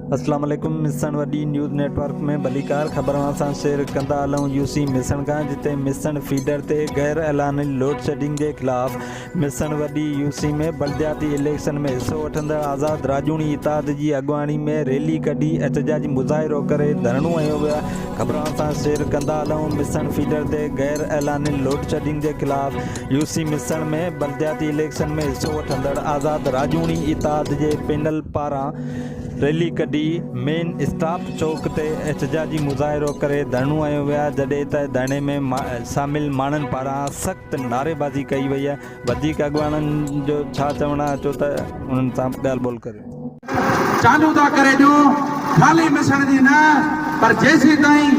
अस्सलाम वालेकुम। मिसन वडी न्यूज़ नेटवर्क में भलीकार ख़बरों सां शेयर कंदा हलूं यूसी मिसन का, जिते मिसन फीडर ते गैर ऐलानी लोड शेडिंग के खिलाफ़ मिसन वडी यूसी में बलदियाती इलेक्शन में हिस्सो वठंदड़ आज़ाद राजूनी इताद की अगवानी में रैली कढी एहतजाजी मुज़ाहिरो करे धरणो कयो वियो। ख़बरों सां शेयर कंदा हलूं मिसन फीडर ते गैर ऐलानी लोड शेडिंग के खिलाफ़ यूसी मिसन में बलदियाती इलेक्शन में हिस्सो वठंदड़ आज़ाद राजूनी इताद के पैनल पारां रैली कढी मेन स्टाफ चौक ते एहतजाजी मुज़ाहिरो करे धरणो कयो वियो, जॾहिं त धरणे में शामिल माण्हुनि पारां सख़्त नारेबाज़ी कई वई आहे। वधीक अॻुवाणनि जो छा चवणु आहे, छो त उन्हनि सां ॻाल्हि ॿोल करे चालू था करे जो खाली मिसन जी न, पर जेसी ताईं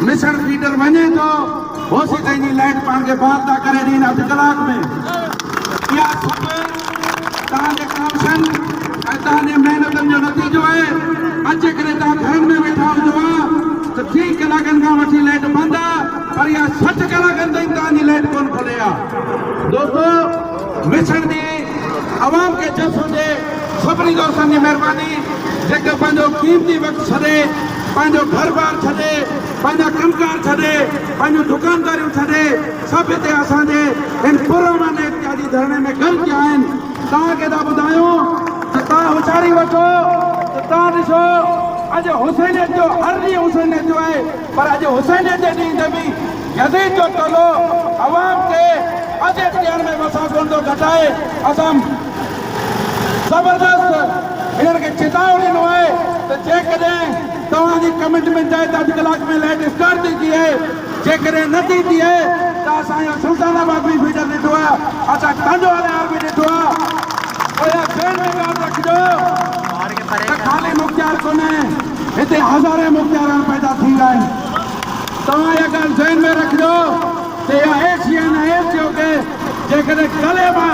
मिसन फीडर वञे तो होसी ताईं जी लाइट पाण खे बहाल था करे ॾीन अधु कलाक में। इहा सभु तव्हांजे कामशन ऐं तव्हांजे महिनतनि जो नतीजो आहे। अचे करे तव्हां घरनि में वेठा हुजो त 3 कलाकनि खां वठी लाइट बंदि आहे, पर इहा 60 कलाकनि ताईं तव्हांजी लाइट कोन खुले आहे। दोस्तो, मिसन जी आवाम खे जस हुजे, सभिनी दोस्तनि जी महिरबानी, जेके पंहिंजो कीमती वक़्तु छॾे, पंहिंजो घर बार छॾे, पंहिंजा कमकार छॾे, पंहिंजूं दुकानदारियूं छॾे, सभु हिते असांजे हिन पुरअमन एहतजाजी धरणे में गॾिजी आहिनि। तव्हांखे था ॿुधायूं त तव्हां होशियारी वठो त तव्हां ॾिसो अॼु हुसैनियत जो हर ॾींहुं हुसैनियत जो आहे, पर अॼु हुसैनियत जे ॾींहं ते बि यज़ीद जो टोलो अवाम खे अॼु इख़्तियार में वसा कोन थो घटाए। असां ज़बरदस्त हिननि खे चेतावनी ॾिनो आहे त जेकॾहिं तव्हांजी कमिटमेंट आहे त अधु कलाक में लाइट स्टार्ट थी थिए, जेकॾहिं न थी थिए त असांजो सुल्तानाबाद बि फीडर ॾिठो आहे, असां तंजो अलियार बि ॾिठो आहे। ज़हन में ॻाल्हि रखिजो त खाली मुख़्तियार कोन्हे, हिते हज़ारे मुख़्तियार पैदा थी विया आहिनि। तव्हां इहा ॻाल्हि ज़हन में रखिजो त इहा एशियन एशियो खे जेकॾहिं गले मां